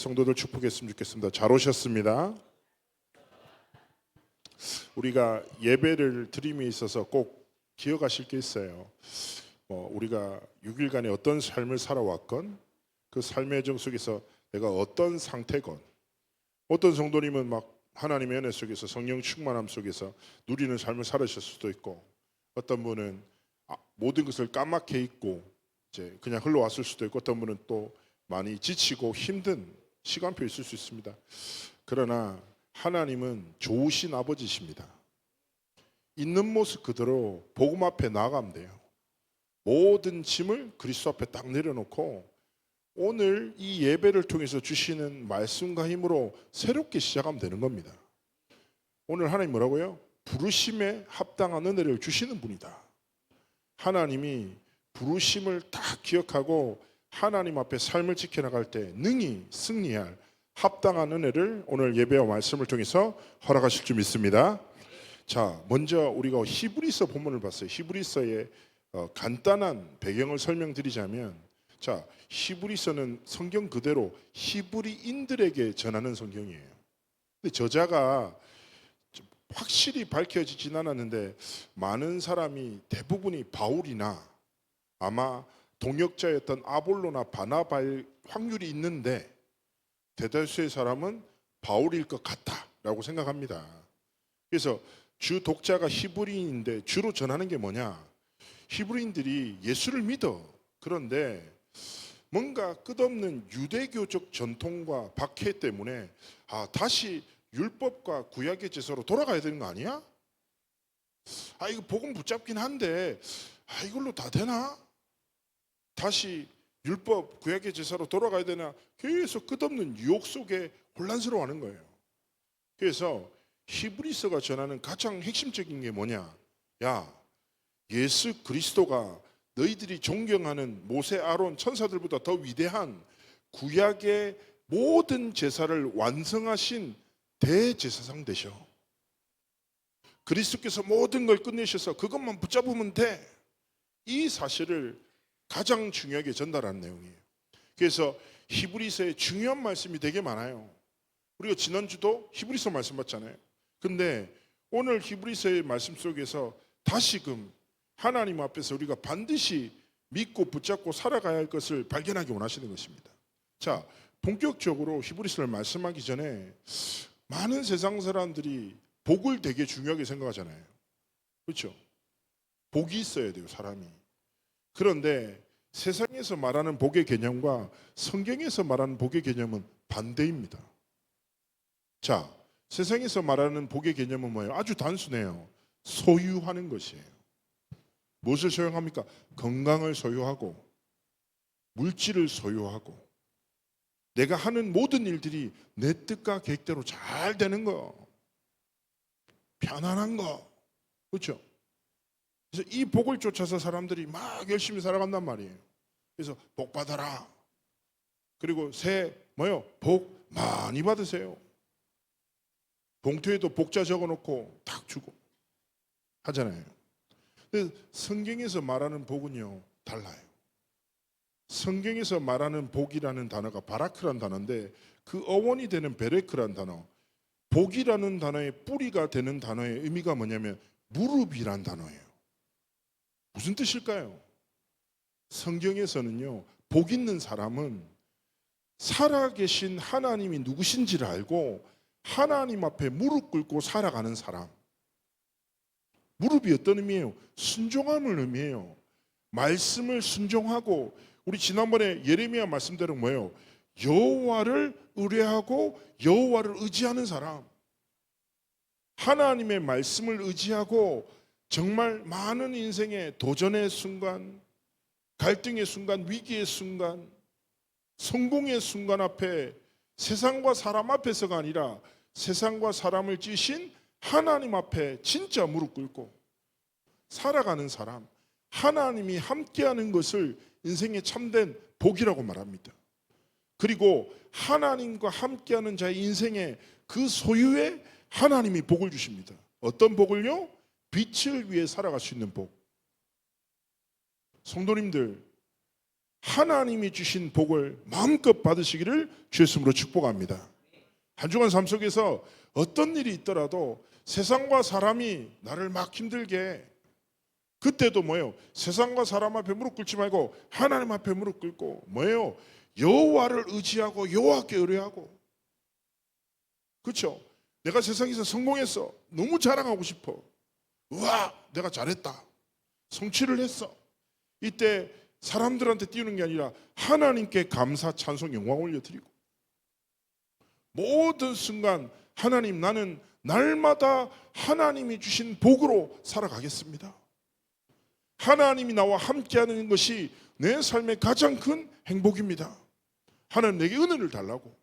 성도들 축복했으면 좋겠습니다. 잘 오셨습니다. 우리가 예배를 드림에 있어서 꼭 기억하실 게 있어요. 우리가 6일간의 어떤 삶을 살아왔건 그 삶의 정 속에서 내가 어떤 상태건, 어떤 성도님은 막 하나님의 은혜 속에서 성령 충만함 속에서 누리는 삶을 살으실 수도 있고, 어떤 분은 모든 것을 까맣게 잊고 이제 그냥 흘러왔을 수도 있고, 어떤 분은 또 많이 지치고 힘든 시간표 있을 수 있습니다. 그러나 하나님은 좋으신 아버지십니다. 있는 모습 그대로 복음 앞에 나아가면 돼요. 모든 짐을 그리스도 앞에 딱 내려놓고 오늘 이 예배를 통해서 주시는 말씀과 힘으로 새롭게 시작하면 되는 겁니다. 오늘 하나님 뭐라고요? 부르심에 합당한 은혜를 주시는 분이다. 하나님이 부르심을 딱 기억하고 하나님 앞에 삶을 지켜나갈 때 능히 승리할 합당한 은혜를 오늘 예배와 말씀을 통해서 허락하실 줄 믿습니다. 자, 먼저 우리가 히브리서 본문을 봤어요. 히브리서의 간단한 배경을 설명드리자면, 자, 히브리서는 성경 그대로 히브리인들에게 전하는 성경이에요. 근데 저자가 확실히 밝혀지진 않았는데 많은 사람이 대부분이 바울이나 아마 동역자였던 아볼로나 바나바일 확률이 있는데 대다수의 사람은 바울일 것 같다라고 생각합니다. 그래서 주 독자가 히브리인인데 주로 전하는 게 뭐냐? 히브리인들이 예수를 믿어. 그런데 뭔가 끝없는 유대교적 전통과 박해 때문에 다시 율법과 구약의 제사로 돌아가야 되는 거 아니야? 이거 복음 붙잡긴 한데 이걸로 다 되나? 다시 율법 구약의 제사로 돌아가야 되나? 계속 끝없는 유혹 속에 혼란스러워하는 거예요. 그래서 히브리서가 전하는 가장 핵심적인 게 뭐냐? 야, 예수 그리스도가 너희들이 존경하는 모세, 아론, 천사들보다 더 위대한 구약의 모든 제사를 완성하신 대제사장 되셔. 그리스도께서 모든 걸 끝내셔서 그것만 붙잡으면 돼. 이 사실을 가장 중요하게 전달하는 내용이에요. 그래서 히브리서에 중요한 말씀이 되게 많아요. 우리가 지난주도 히브리서 말씀 봤잖아요. 근데 오늘 히브리서의 말씀 속에서 다시금 하나님 앞에서 우리가 반드시 믿고 붙잡고 살아가야 할 것을 발견하기 원하시는 것입니다. 자, 본격적으로 히브리서를 말씀하기 전에 많은 세상 사람들이 복을 되게 중요하게 생각하잖아요. 그렇죠? 복이 있어야 돼요, 사람이. 그런데 세상에서 말하는 복의 개념과 성경에서 말하는 복의 개념은 반대입니다. 자, 세상에서 말하는 복의 개념은 뭐예요? 아주 단순해요. 소유하는 것이에요. 무엇을 소유합니까? 건강을 소유하고 물질을 소유하고 내가 하는 모든 일들이 내 뜻과 계획대로 잘 되는 거, 편안한 거, 그렇죠? 그래서 이 복을 쫓아서 사람들이 막 열심히 살아간단 말이에요. 그래서 복 받아라. 그리고 새해 복 많이 받으세요. 봉투에도 복자 적어놓고 탁 주고 하잖아요. 근데 성경에서 말하는 복은요 달라요. 성경에서 말하는 복이라는 단어가 바라크란 단어인데 그 어원이 되는 베레크란 단어, 복이라는 단어의 뿌리가 되는 단어의 의미가 뭐냐면 무릎이란 단어예요. 무슨 뜻일까요? 성경에서는요 복 있는 사람은 살아계신 하나님이 누구신지를 알고 하나님 앞에 무릎 꿇고 살아가는 사람. 무릎이 어떤 의미예요? 순종함을 의미해요. 말씀을 순종하고, 우리 지난번에 예레미야 말씀대로 뭐예요? 여호와를 의뢰하고 여호와를 의지하는 사람. 하나님의 말씀을 의지하고 정말 많은 인생의 도전의 순간, 갈등의 순간, 위기의 순간, 성공의 순간 앞에 세상과 사람 앞에서가 아니라 세상과 사람을 지으신 하나님 앞에 진짜 무릎 꿇고 살아가는 사람, 하나님이 함께하는 것을 인생의 참된 복이라고 말합니다. 그리고 하나님과 함께하는 자의 인생의 그 소유에 하나님이 복을 주십니다. 어떤 복을요? 빛을 위해 살아갈 수 있는 복. 성도님들, 하나님이 주신 복을 마음껏 받으시기를 주의 이름으로 축복합니다. 한 주간 삶 속에서 어떤 일이 있더라도 세상과 사람이 나를 막 힘들게 해. 그때도 뭐예요? 세상과 사람 앞에 무릎 꿇지 말고 하나님 앞에 무릎 꿇고 뭐예요? 여호와를 의지하고 여호와께 의뢰하고. 그렇죠? 내가 세상에서 성공했어. 너무 자랑하고 싶어. 우와, 내가 잘했다. 성취를 했어. 이때 사람들한테 띄우는 게 아니라 하나님께 감사, 찬송, 영광 올려드리고, 모든 순간 하나님, 나는 날마다 하나님이 주신 복으로 살아가겠습니다. 하나님이 나와 함께하는 것이 내 삶의 가장 큰 행복입니다. 하나님 내게 은혜를 달라고.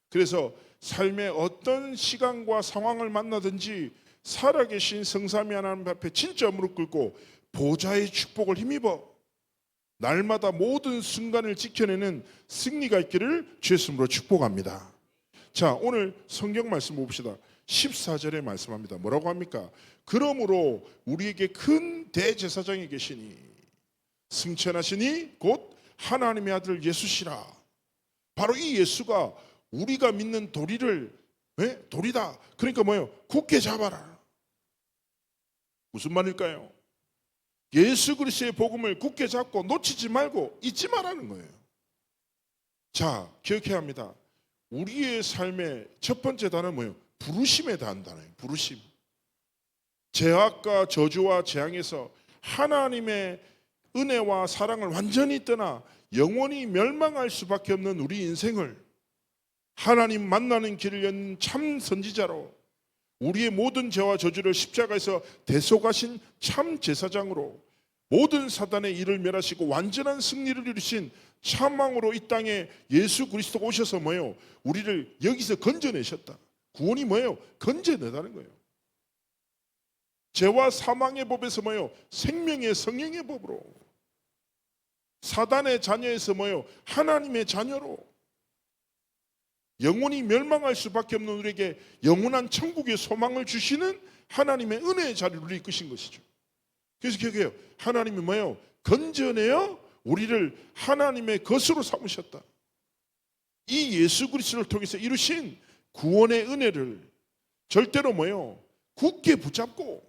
그래서 삶의 어떤 시간과 상황을 만나든지 살아계신 성삼위 하나님 앞에 진짜 무릎 꿇고 보좌의 축복을 힘입어 날마다 모든 순간을 지켜내는 승리가 있기를 주의 이름으로 축복합니다. 자, 오늘 성경 말씀 봅시다. 14절에 말씀합니다. 뭐라고 합니까? 그러므로 우리에게 큰 대제사장이 계시니 승천하시니 곧 하나님의 아들 예수시라. 바로 이 예수가 우리가 믿는 도리를, 도리다. 그러니까 뭐예요? 굳게 잡아라. 무슨 말일까요? 예수 그리스도의 복음을 굳게 잡고 놓치지 말고 잊지 말라는 거예요. 자, 기억해야 합니다. 우리의 삶의 첫 번째 단어는 뭐예요? 부르심에 대한 단어예요. 부르심. 죄악과 저주와 재앙에서 하나님의 은혜와 사랑을 완전히 떠나 영원히 멸망할 수밖에 없는 우리 인생을 하나님 만나는 길을 연 참 선지자로, 우리의 모든 죄와 저주를 십자가에서 대속하신 참 제사장으로, 모든 사단의 일을 멸하시고 완전한 승리를 이루신 참왕으로 이 땅에 예수 그리스도가 오셔서 뭐예요? 우리를 여기서 건져내셨다. 구원이 뭐예요? 건져내다는 거예요. 죄와 사망의 법에서 뭐예요? 생명의 성령의 법으로, 사단의 자녀에서 뭐예요? 하나님의 자녀로, 영원히 멸망할 수밖에 없는 우리에게 영원한 천국의 소망을 주시는 하나님의 은혜의 자리를 이끄신 것이죠. 그래서 기억해요. 하나님이 뭐예요? 건져내어 우리를 하나님의 것으로 삼으셨다. 이 예수 그리스도를 통해서 이루신 구원의 은혜를 절대로 뭐예요? 굳게 붙잡고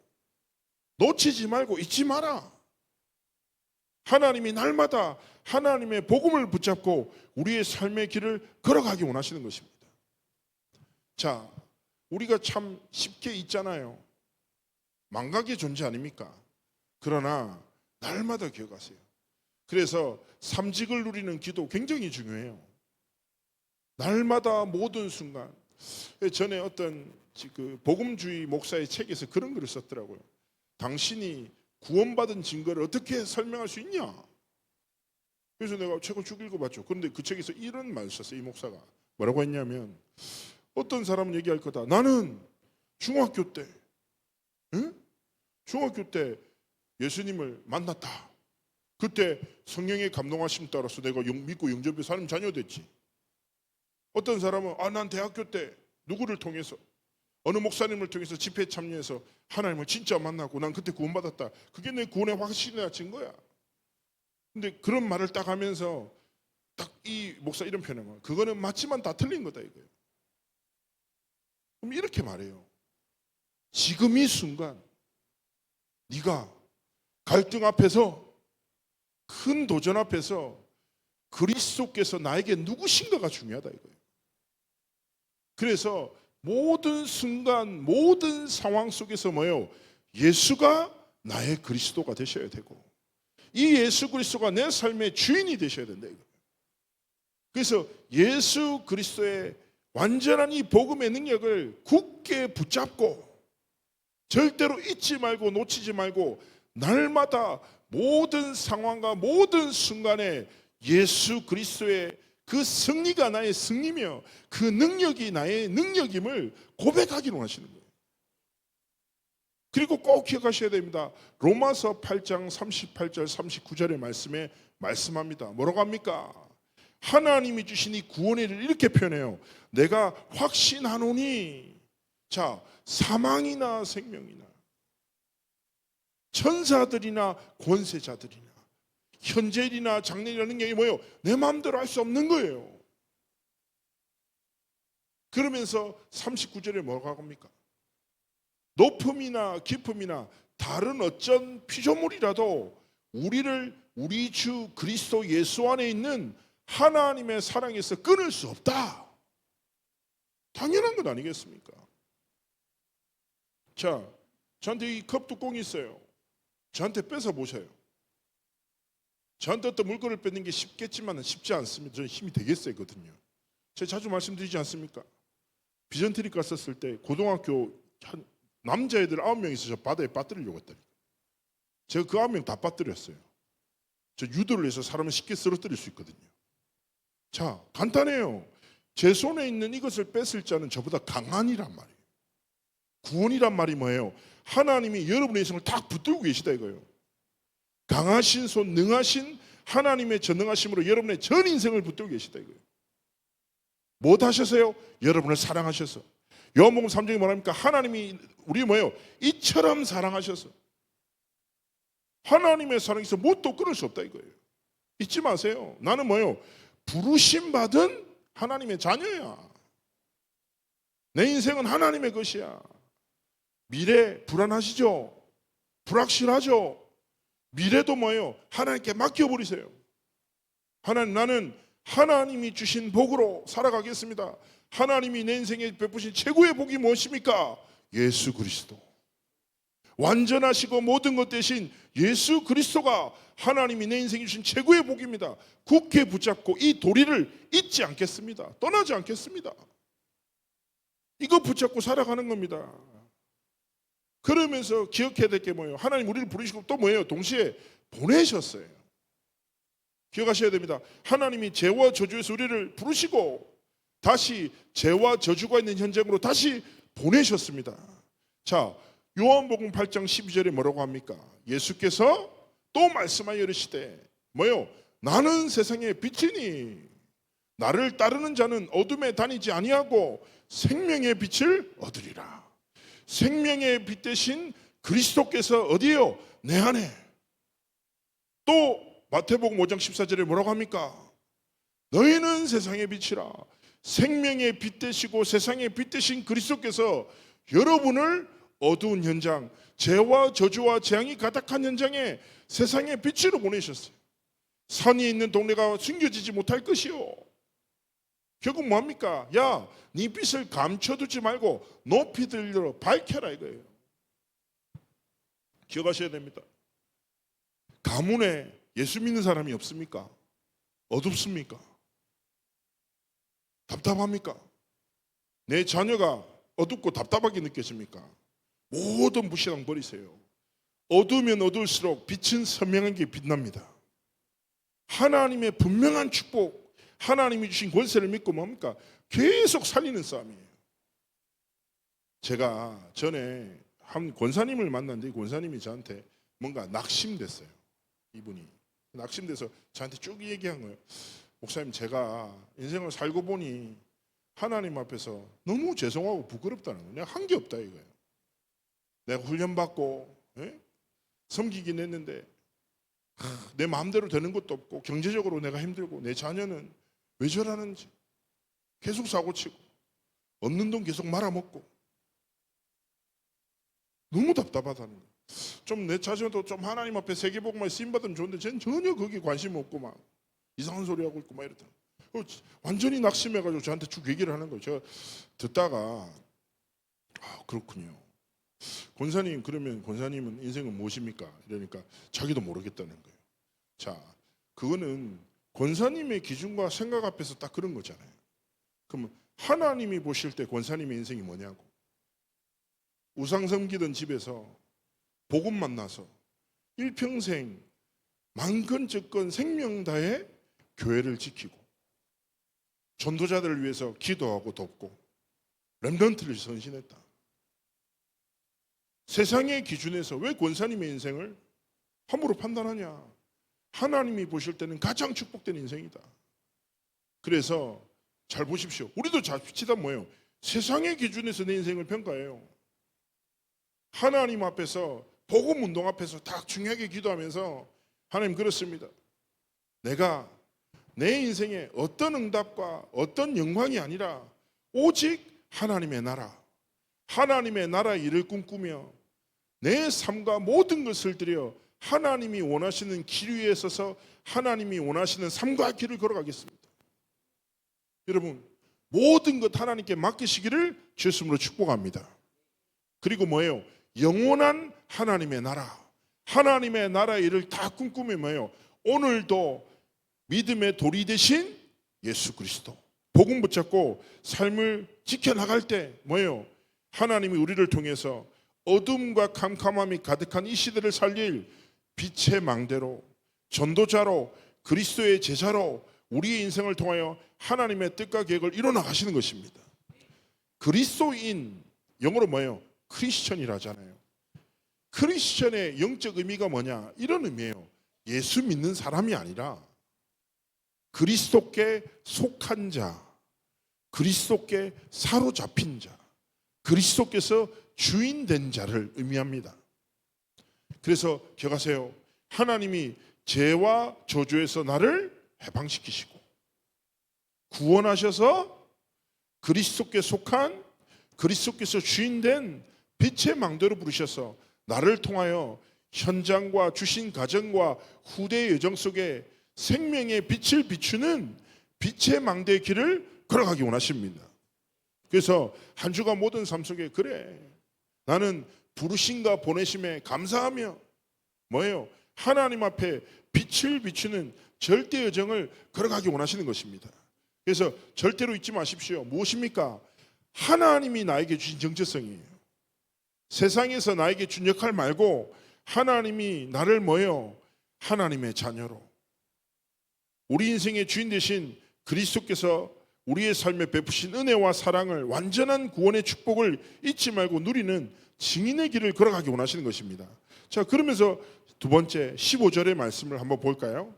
놓치지 말고 잊지 마라. 하나님이 날마다 하나님의 복음을 붙잡고 우리의 삶의 길을 걸어가기 원하시는 것입니다. 자, 우리가 참 쉽게 잊잖아요. 망각의 존재 아닙니까? 그러나 날마다 기억하세요. 그래서 삼직을 누리는 기도 굉장히 중요해요. 날마다 모든 순간. 전에 어떤 복음주의 목사의 책에서 그런 글을 썼더라고요. 당신이 구원받은 증거를 어떻게 설명할 수 있냐? 그래서 내가 책을 쭉 읽어봤죠. 그런데 그 책에서 이런 말을 썼어요. 이 목사가 뭐라고 했냐면, 어떤 사람은 얘기할 거다. 나는 중학교 때 예수님을 만났다. 그때 성령의 감동하심 따라서 내가 믿고 영접해서 하나님 자녀 됐지. 어떤 사람은 난 대학교 때 누구를 통해서, 어느 목사님을 통해서 집회에 참여해서 하나님을 진짜 만나고 난 그때 구원받았다. 그게 내 구원의 확신이나 증거야. 근데 그런 말을 딱 하면서 딱 이 목사 이런 표현을, 그거는 맞지만 다 틀린 거다 이거예요. 그럼 이렇게 말해요. 지금 이 순간 네가 갈등 앞에서, 큰 도전 앞에서 그리스도께서 나에게 누구신가가 중요하다 이거예요. 그래서 모든 순간, 모든 상황 속에서 뭐예요? 예수가 나의 그리스도가 되셔야 되고, 이 예수 그리스도가 내 삶의 주인이 되셔야 된다 이거예요. 그래서 예수 그리스도의 완전한 이 복음의 능력을 굳게 붙잡고 절대로 잊지 말고 놓치지 말고 날마다 모든 상황과 모든 순간에 예수 그리스도의 그 승리가 나의 승리며 그 능력이 나의 능력임을 고백하기로 하시는 거예요. 그리고 꼭 기억하셔야 됩니다. 로마서 8장 38절 39절의 말씀에 말씀합니다. 뭐라고 합니까? 하나님이 주신 이 구원의 일을 이렇게 표현해요. 내가 확신하노니, 자, 사망이나 생명이나 천사들이나 권세자들이나 현재일이나 장래일이라는 게 뭐예요? 내 마음대로 할 수 없는 거예요. 그러면서 39절에 뭐라고 합니까? 높음이나 깊음이나 다른 어쩐 피조물이라도 우리 주 그리스도 예수 안에 있는 하나님의 사랑에서 끊을 수 없다. 당연한 건 아니겠습니까? 자, 저한테 이 컵 뚜껑이 있어요. 저한테 뺏어 보세요. 저한테 어떤 물건을 뺏는 게 쉽겠지만 쉽지 않습니다. 저는 힘이 되게 세거든요. 제가 자주 말씀드리지 않습니까? 비전트리 갔었을 때 고등학교 남자애들 9명 있어서 바다에 빠뜨리려고 했다니까. 제가 그 9명 다 빠뜨렸어요. 저 유도를 해서 사람을 쉽게 쓰러뜨릴 수 있거든요. 자, 간단해요. 제 손에 있는 이것을 뺏을 자는 저보다 강한이란 말이에요. 구원이란 말이 뭐예요? 하나님이 여러분의 인생을 딱 붙들고 계시다 이거예요. 강하신 손, 능하신 하나님의 전능하심으로 여러분의 전 인생을 붙들고 계시다 이거예요. 뭐 하셔서요? 여러분을 사랑하셔서. 요한복음 3장에 뭐랍니까? 하나님이 우리 뭐예요? 이처럼 사랑하셔서. 하나님의 사랑에서 뭣도 끊을 수 없다 이거예요. 잊지 마세요. 나는 뭐예요? 부르심 받은 하나님의 자녀야. 내 인생은 하나님의 것이야. 미래 불안하시죠? 불확실하죠? 미래도 뭐예요? 하나님께 맡겨버리세요. 하나님, 나는 하나님이 주신 복으로 살아가겠습니다. 하나님이 내 인생에 베푸신 최고의 복이 무엇입니까? 예수 그리스도. 완전하시고 모든 것 대신 예수 그리스도가 하나님이 내 인생에 주신 최고의 복입니다. 굳게 붙잡고 이 도리를 잊지 않겠습니다. 떠나지 않겠습니다. 이거 붙잡고 살아가는 겁니다. 그러면서 기억해야 될 게 뭐예요? 하나님 우리를 부르시고 또 뭐예요? 동시에 보내셨어요. 기억하셔야 됩니다. 하나님이 죄와 저주에서 우리를 부르시고 다시 죄와 저주가 있는 현장으로 다시 보내셨습니다. 자, 요한복음 8장 12절에 뭐라고 합니까? 예수께서 또 말씀하여 이르시되 뭐요? 나는 세상의 빛이니 나를 따르는 자는 어둠에 다니지 아니하고 생명의 빛을 얻으리라. 생명의 빛 대신 그리스도께서 어디에요? 내 안에. 또 마태복음 5장 14절에 뭐라고 합니까? 너희는 세상의 빛이라. 생명의 빛 되시고 세상의 빛 되신 그리스도께서 여러분을 어두운 현장, 죄와 저주와 재앙이 가득한 현장에 세상의 빛으로 보내셨어요. 산이 있는 동네가 숨겨지지 못할 것이요. 결국 뭐합니까? 야, 네 빛을 감춰두지 말고 높이 들려 밝혀라 이거예요. 기억하셔야 됩니다. 가문에 예수 믿는 사람이 없습니까? 어둡습니까? 답답합니까? 내 자녀가 어둡고 답답하게 느껴집니까? 모든 무시랑 버리세요. 어두우면 어두울수록 빛은 선명하게 빛납니다. 하나님의 분명한 축복, 하나님이 주신 권세를 믿고 뭡니까? 계속 살리는 싸움이에요. 제가 전에 한 권사님을 만났는데 권사님이 저한테 뭔가 낙심됐어요. 이분이 낙심돼서 저한테 쭉 얘기한 거예요. 목사님, 제가 인생을 살고 보니 하나님 앞에서 너무 죄송하고 부끄럽다는 거예요. 내가 한 게 없다 이거예요. 내가 훈련받고 섬기긴 했는데 내 마음대로 되는 것도 없고 경제적으로 내가 힘들고 내 자녀는 왜 저러는지 계속 사고치고 없는 돈 계속 말아먹고 너무 답답하다는 거예요. 좀 내 자녀도 좀 하나님 앞에 세계복음에 쓰임받으면 좋은데 쟤는 전혀 거기에 관심 없고 막 이상한 소리 하고 있고 막 이러다. 완전히 낙심해가지고 저한테 쭉 얘기를 하는 거예요. 제가 듣다가 그렇군요. 권사님, 그러면 권사님은 인생은 무엇입니까? 이러니까 자기도 모르겠다는 거예요. 자, 그거는 권사님의 기준과 생각 앞에서 딱 그런 거잖아요. 그러면 하나님이 보실 때 권사님의 인생이 뭐냐고. 우상 섬기던 집에서 복음 만나서 일평생 만건적건 생명 다해 교회를 지키고 전도자들을 위해서 기도하고 돕고 렘넌트를 선신했다. 세상의 기준에서 왜 권사님의 인생을 함부로 판단하냐? 하나님이 보실 때는 가장 축복된 인생이다. 그래서 잘 보십시오. 우리도 잘 비치다 뭐예요? 세상의 기준에서 내 인생을 평가해요. 하나님 앞에서 복음 운동 앞에서 다 중요하게 기도하면서 하나님 그렇습니다. 내가 내 인생에 어떤 응답과 어떤 영광이 아니라 오직 하나님의 나라의 일을 꿈꾸며 내 삶과 모든 것을 들여 하나님이 원하시는 길 위에 서서 하나님이 원하시는 삶과 길을 걸어가겠습니다. 여러분, 모든 것 하나님께 맡기시기를 주님으로 축복합니다. 그리고 뭐예요? 영원한 하나님의 나라의 일을 다 꿈꾸며 뭐예요? 오늘도 믿음의 돌이 되신 예수 그리스도 복음 붙잡고 삶을 지켜나갈 때 뭐예요? 하나님이 우리를 통해서 어둠과 캄캄함이 가득한 이 시대를 살릴 빛의 망대로, 전도자로, 그리스도의 제자로 우리의 인생을 통하여 하나님의 뜻과 계획을 이뤄나가시는 것입니다. 그리스도인, 영어로 뭐예요? 크리스천이라 하잖아요. 크리스천의 영적 의미가 뭐냐? 이런 의미예요. 예수 믿는 사람이 아니라 그리스도께 속한 자, 그리스도께 사로잡힌 자, 그리스도께서 주인 된 자를 의미합니다. 그래서 기억하세요. 하나님이 죄와 저주에서 나를 해방시키시고 구원하셔서 그리스도께 속한, 그리스도께서 주인 된 빛의 망대로 부르셔서 나를 통하여 현장과 주신 가정과 후대의 여정 속에 생명의 빛을 비추는 빛의 망대의 길을 걸어가기 원하십니다. 그래서 한 주간 모든 삶 속에 그래, 나는 부르심과 보내심에 감사하며 뭐예요? 하나님 앞에 빛을 비추는 절대 여정을 걸어가기 원하시는 것입니다. 그래서 절대로 잊지 마십시오. 무엇입니까? 하나님이 나에게 주신 정체성이에요. 세상에서 나에게 준 역할 말고 하나님이 나를 뭐예요? 하나님의 자녀로, 우리 인생의 주인 되신 그리스도께서 우리의 삶에 베푸신 은혜와 사랑을, 완전한 구원의 축복을 잊지 말고 누리는 증인의 길을 걸어가기 원하시는 것입니다. 자, 그러면서 두 번째 15절의 말씀을 한번 볼까요?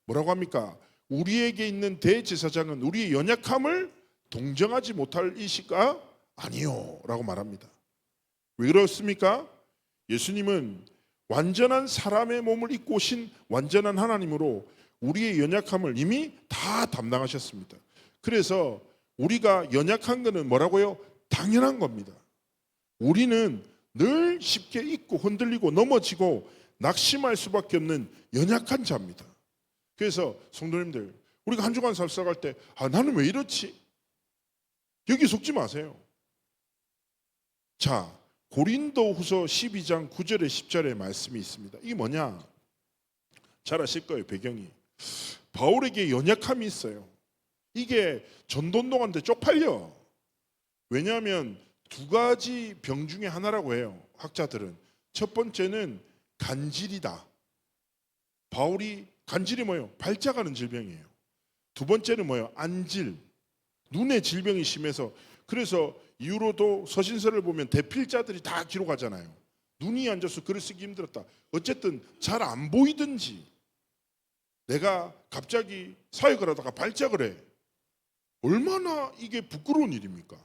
뭐라고 합니까? 우리에게 있는 대제사장은 우리의 연약함을 동정하지 못할 이시가 아니요 라고 말합니다. 왜 그렇습니까? 예수님은 완전한 사람의 몸을 입고 오신 완전한 하나님으로 우리의 연약함을 이미 다 담당하셨습니다. 그래서 우리가 연약한 것은 뭐라고요? 당연한 겁니다. 우리는 늘 쉽게 잊고 흔들리고 넘어지고 낙심할 수밖에 없는 연약한 자입니다. 그래서 성도님들, 우리가 한 주간 살아갈 때 나는 왜 이렇지? 여기 속지 마세요. 자, 고린도후서 12장 9절에 10절에 말씀이 있습니다. 이게 뭐냐? 잘 아실 거예요. 배경이 바울에게 연약함이 있어요. 이게 전도운동하는데 쪽팔려. 왜냐하면 두 가지 병 중에 하나라고 해요. 학자들은. 첫 번째는 간질이다. 바울이 간질이 뭐예요? 발작하는 질병이에요. 두 번째는 뭐예요? 안질. 눈의 질병이 심해서, 그래서 이후로도 서신서를 보면 대필자들이 다 기록하잖아요. 눈이 안 좋아서 글을 쓰기 힘들었다. 어쨌든 잘 안 보이든지, 내가 갑자기 사역을 하다가 발작을 해. 얼마나 이게 부끄러운 일입니까?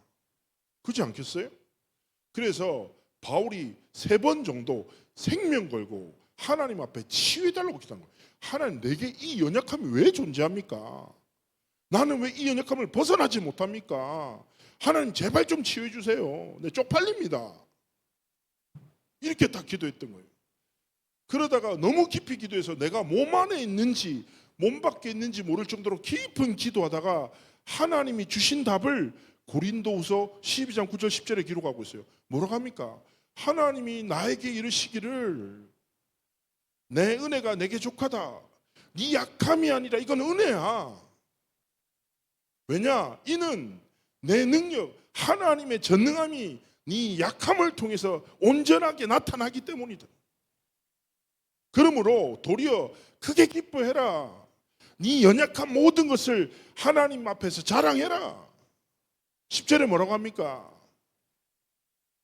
그렇지 않겠어요? 그래서 바울이 3번 정도 생명 걸고 하나님 앞에 치유해달라고 기도한 거예요. 하나님, 내게 이 연약함이 왜 존재합니까? 나는 왜 이 연약함을 벗어나지 못합니까? 하나님, 제발 좀 치유해 주세요. 내 쪽팔립니다. 이렇게 딱 기도했던 거예요. 그러다가 너무 깊이 기도해서 내가 몸 안에 있는지 몸 밖에 있는지 모를 정도로 깊은 기도하다가 하나님이 주신 답을 고린도후서 12장 9절 10절에 기록하고 있어요. 뭐라고 합니까? 하나님이 나에게 이르시기를 내 은혜가 내게 족하다. 네 약함이 아니라 이건 은혜야. 왜냐? 이는 내 능력, 하나님의 전능함이 네 약함을 통해서 온전하게 나타나기 때문이다. 그러므로 도리어 크게 기뻐해라. 네 연약한 모든 것을 하나님 앞에서 자랑해라. 10절에 뭐라고 합니까?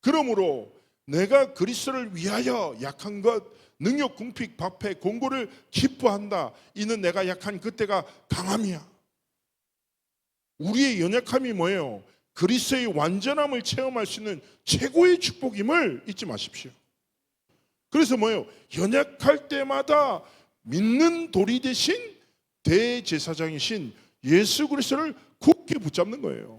그러므로 내가 그리스도를 위하여 약한 것, 능욕, 궁핍, 박해, 공고를 기뻐한다. 이는 내가 약한 그때가 강함이야. 우리의 연약함이 뭐예요? 그리스도의 완전함을 체험할 수 있는 최고의 축복임을 잊지 마십시오. 그래서 뭐예요? 연약할 때마다 믿는 돌이 되신 대제사장이신 예수 그리스도를 굳게 붙잡는 거예요.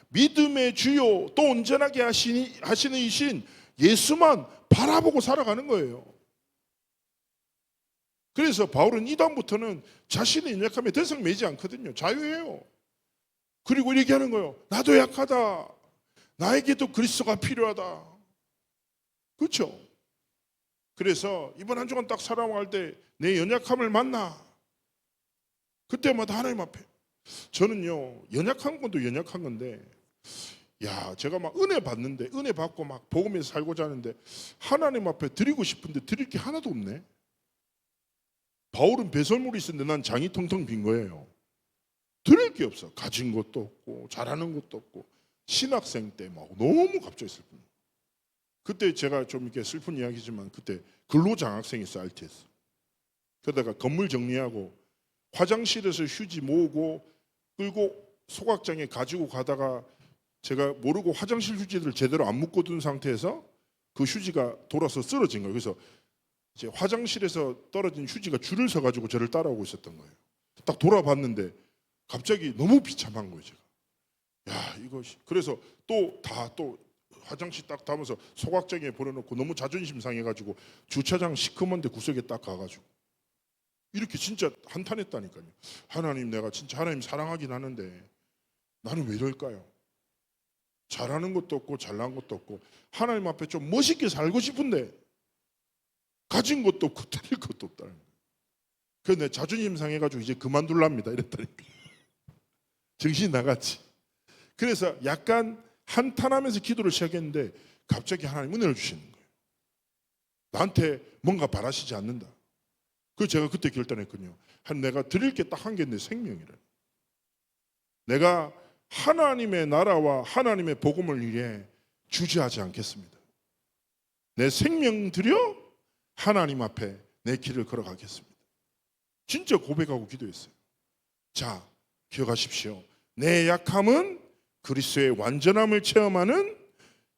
믿음의 주요 또 온전하게 하시는 이신 예수만 바라보고 살아가는 거예요. 그래서 바울은 이 다음부터는 자신의 연약함에 더 이상 매지 않거든요. 자유해요. 그리고 이렇게 하는 거예요. 나도 약하다. 나에게도 그리스도가 필요하다. 그렇죠? 그래서 이번 한 주간 딱 살아갈 때 내 연약함을 만나. 그때마다 하나님 앞에 저는요 연약한 것도 연약한 건데 야 제가 막 은혜 받는데 은혜 받고 막 복음에서 살고자 하는데 하나님 앞에 드리고 싶은데 드릴 게 하나도 없네. 바울은 배설물이 있었는데 난 장이 텅텅 빈 거예요. 드릴 게 없어. 가진 것도 없고 잘하는 것도 없고 신학생 때 막 너무 갑자기 슬픈. 그때 제가 좀 이렇게 슬픈 이야기지만 그때 근로장학생이었어요. RT에서. 그러다가 건물 정리하고 화장실에서 휴지 모으고 끌고 소각장에 가지고 가다가 제가 모르고 화장실 휴지들을 제대로 안 묶어둔 상태에서 그 휴지가 돌아서 쓰러진 거예요. 그래서 이제 화장실에서 떨어진 휴지가 줄을 서가지고 저를 따라오고 있었던 거예요. 딱 돌아봤는데 갑자기 너무 비참한 거예요. 제가 야 이것이 그래서 또 화장실 딱 담아서 소각장에 버려놓고 너무 자존심 상해가지고 주차장 시커먼데 구석에 딱 가가지고 이렇게 진짜 한탄했다니까요. 하나님 내가 진짜 하나님 사랑하긴 하는데 나는 왜 이럴까요? 잘하는 것도 없고 잘난 것도 없고 하나님 앞에 좀 멋있게 살고 싶은데 가진 것도 없고 드릴 것도 없다는 거예요. 그래서 내 자존심 상해가지고 이제 그만둘랍니다 이랬다니까. 정신이 나갔지. 그래서 약간 한탄하면서 기도를 시작했는데 갑자기 하나님 은혜를 주시는 거예요. 나한테 뭔가 바라시지 않는다. 그래서 제가 그때 결단했거든요. 내가 드릴 게 딱 한 게 내 생명이래. 내가 하나님의 나라와 하나님의 복음을 위해 주저하지 않겠습니다. 내 생명 들여 하나님 앞에 내 길을 걸어가겠습니다. 진짜 고백하고 기도했어요. 자, 기억하십시오. 내 약함은 그리스도의 완전함을 체험하는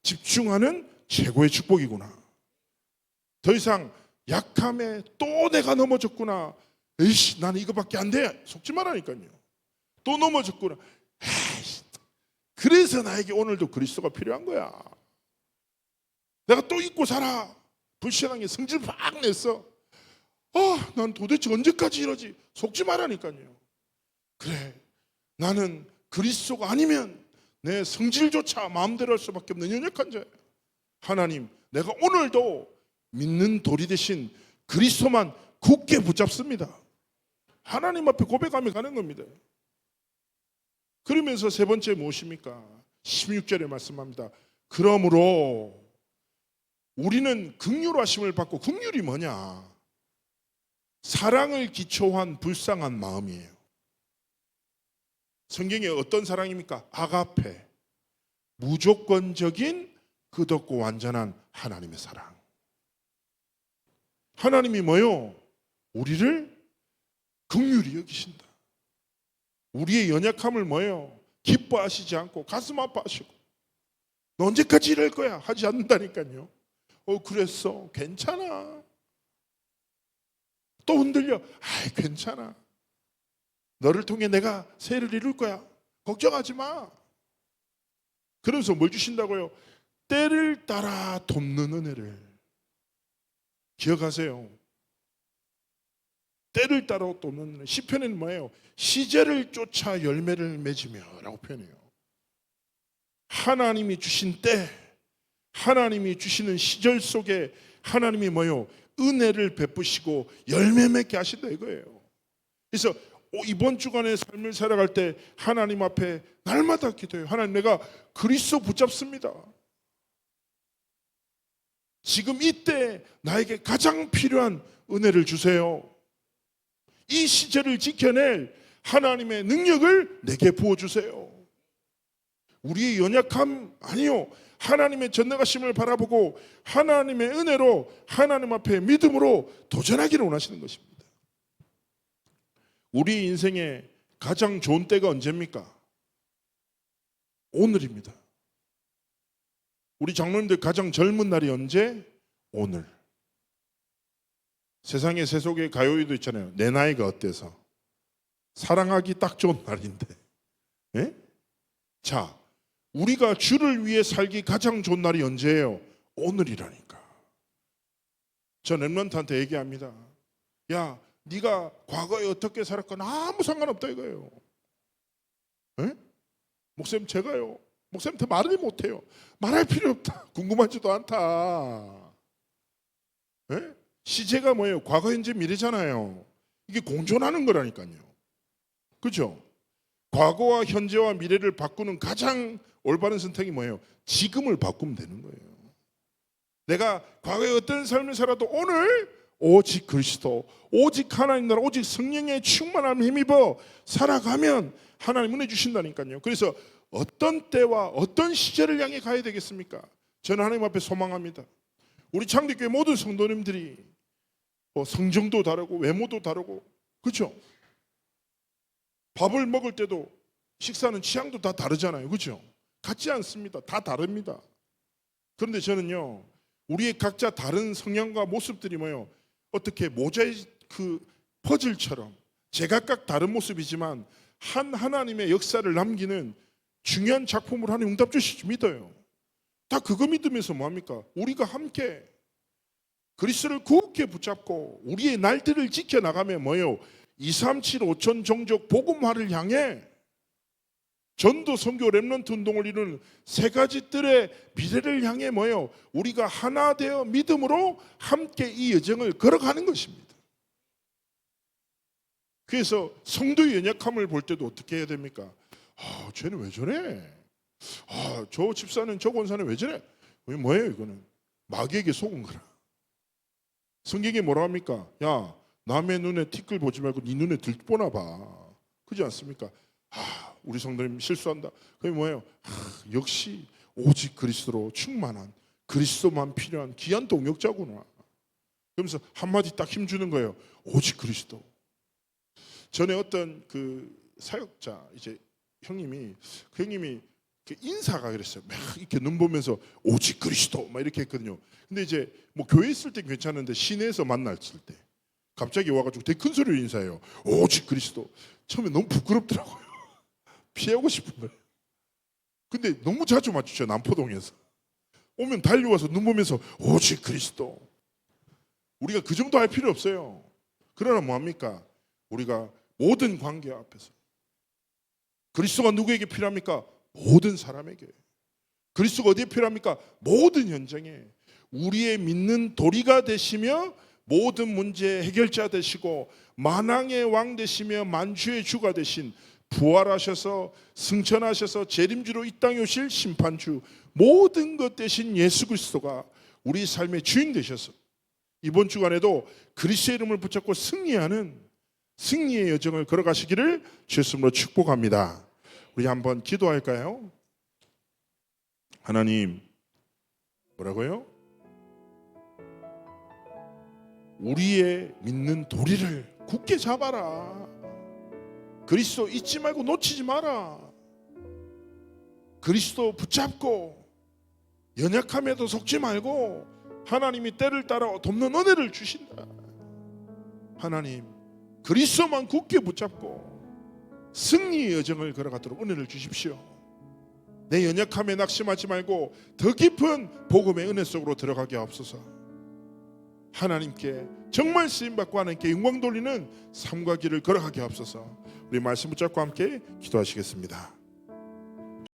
집중하는 최고의 축복이구나. 더 이상 약함에 또 내가 넘어졌구나. 에이씨 나는 이거밖에 안 돼. 속지 말라니까요. 또 넘어졌구나. 에이씨, 그래서 나에게 오늘도 그리스도가 필요한 거야. 내가 또 잊고 살아. 불신앙에 성질 팍 냈어. 난 도대체 언제까지 이러지. 속지 말라니까요. 그래 나는 그리스도가 아니면 내 성질조차 마음대로 할 수밖에 없는 연약한 자예요. 하나님 내가 오늘도 믿는 돌이 되신 그리스도만 굳게 붙잡습니다. 하나님 앞에 고백하며 가는 겁니다. 그러면서 세 번째 무엇입니까? 16절에 말씀합니다. 그러므로 우리는 긍휼하심을 받고 긍휼이 뭐냐? 사랑을 기초한 불쌍한 마음이에요. 성경에 어떤 사랑입니까? 아가페, 무조건적인 끝없고 완전한 하나님의 사랑. 하나님이 뭐요? 우리를 긍휼히 여기신다. 우리의 연약함을 뭐요? 기뻐하시지 않고 가슴 아파하시고 너 언제까지 이럴 거야? 하지 않는다니까요. 그랬어. 괜찮아. 또 흔들려. 괜찮아. 너를 통해 내가 세를 이룰 거야. 걱정하지 마. 그러면서 뭘 주신다고요? 때를 따라 돕는 은혜를. 기억하세요. 때를 따라 돕는 은혜. 시편에는 뭐예요? 시제를 쫓아 열매를 맺으며 라고 표현해요. 하나님이 주신 때, 하나님이 주시는 시절 속에 하나님이 뭐예요? 은혜를 베푸시고 열매 맺게 하신다 이거예요. 그래서 이번 주간의 삶을 살아갈 때 하나님 앞에 날마다 기도해요. 하나님 내가 그리스도 붙잡습니다. 지금 이때 나에게 가장 필요한 은혜를 주세요. 이 시제를 지켜낼 하나님의 능력을 내게 부어주세요. 우리의 연약함 아니요. 하나님의 전능하심을 바라보고 하나님의 은혜로 하나님 앞에 믿음으로 도전하기를 원하시는 것입니다. 우리 인생의 가장 좋은 때가 언제입니까? 오늘입니다. 우리 장로님들 가장 젊은 날이 언제? 오늘. 세상의 세속의 가요이도 있잖아요. 내 나이가 어때서? 사랑하기 딱 좋은 날인데. 예? 자, 우리가 주를 위해 살기 가장 좋은 날이 언제예요? 오늘이라니까. 저 렘넌트한테 얘기합니다. 야, 네가 과거에 어떻게 살았거나 아무 상관없다 이거예요. 예? 목사님 제가요. 목사님한테 말을 못해요. 말할 필요 없다. 궁금하지도 않다. 예? 시제가 뭐예요? 과거, 현재, 미래잖아요. 이게 공존하는 거라니까요. 그렇죠? 과거와 현재와 미래를 바꾸는 가장 올바른 선택이 뭐예요? 지금을 바꾸면 되는 거예요. 내가 과거에 어떤 삶을 살아도 오늘 오직 그리스도, 오직 하나님 나라, 오직 성령의 충만함을 힘입어 살아가면 하나님 은혜 주신다니까요. 그래서 어떤 때와 어떤 시절을 향해 가야 되겠습니까? 저는 하나님 앞에 소망합니다. 우리 창립교회 모든 성도님들이 성정도 다르고 외모도 다르고, 그렇죠? 밥을 먹을 때도 식사는 취향도 다 다르잖아요. 그렇죠? 같지 않습니다. 다 다릅니다. 그런데 저는요, 우리의 각자 다른 성향과 모습들이 뭐예요? 어떻게 모자이크 퍼즐처럼 제각각 다른 모습이지만 한 하나님의 역사를 남기는 중요한 작품을 하나님 응답 주실 줄 믿어요. 다 그거 믿으면서 뭐합니까? 우리가 함께 그리스도를 굳게 붙잡고 우리의 날들을 지켜나가면 뭐예요? 237 5천 종족 복음화를 향해 전도, 선교, 렘넌트 운동을 이루는 세 가지 뜰의 미래를 향해 뭐예요? 우리가 하나 되어 믿음으로 함께 이 여정을 걸어가는 것입니다. 그래서 성도의 연약함을 볼 때도 어떻게 해야 됩니까? 쟤는 왜 저래? 저 집사는 저 권사는 왜 저래? 뭐예요 이거는? 마귀에게 속은 거라. 성경이 뭐라 합니까? 야, 남의 눈에 티끌 보지 말고 네 눈에 들보나 봐. 그렇지 않습니까? 우리 성도님 실수한다. 그게 뭐예요? 역시 오직 그리스도로 충만한, 그리스도만 필요한 귀한 동역자구나. 그러면서 한마디 딱 힘주는 거예요. 오직 그리스도. 전에 어떤 그 사역자 이제 형님이 인사가 그랬어요. 막 이렇게 눈 보면서 오직 그리스도 막 이렇게 했거든요. 근데 이제 뭐 교회 있을 때 괜찮은데 시내에서 만났을 때 갑자기 와가지고 되게 큰 소리로 인사해요. 오직 그리스도. 처음에 너무 부끄럽더라고요. 피하고 싶은 거예요. 근데 너무 자주 마주쳐요. 남포동에서 오면 달려와서 눈 보면서 오직 그리스도. 우리가 그 정도 할 필요 없어요. 그러나 뭐합니까? 우리가 모든 관계 앞에서 그리스도가 누구에게 필요합니까? 모든 사람에게. 그리스도가 어디에 필요합니까? 모든 현장에 우리의 믿는 도리가 되시며 모든 문제 해결자 되시고 만왕의 왕 되시며 만주의 주가 되신, 부활하셔서 승천하셔서 재림주로 이 땅에 오실 심판주, 모든 것 대신 예수 그리스도가 우리 삶의 주인 되셔서 이번 주간에도 그리스도의 이름을 붙잡고 승리하는 승리의 여정을 걸어가시기를 주 예수님으로 축복합니다. 우리 한번 기도할까요? 하나님, 뭐라고요? 우리의 믿는 도리를 굳게 잡아라. 그리스도 잊지 말고 놓치지 마라. 그리스도 붙잡고 연약함에도 속지 말고 하나님이 때를 따라 돕는 은혜를 주신다. 하나님, 그리스도만 굳게 붙잡고 승리의 여정을 걸어가도록 은혜를 주십시오. 내 연약함에 낙심하지 말고 더 깊은 복음의 은혜 속으로 들어가게 하옵소서. 하나님께 정말 쓰임받고 하나님께 영광 돌리는 삶과 길을 걸어가게 하옵소서. 우리 말씀 붙잡고 함께 기도하시겠습니다.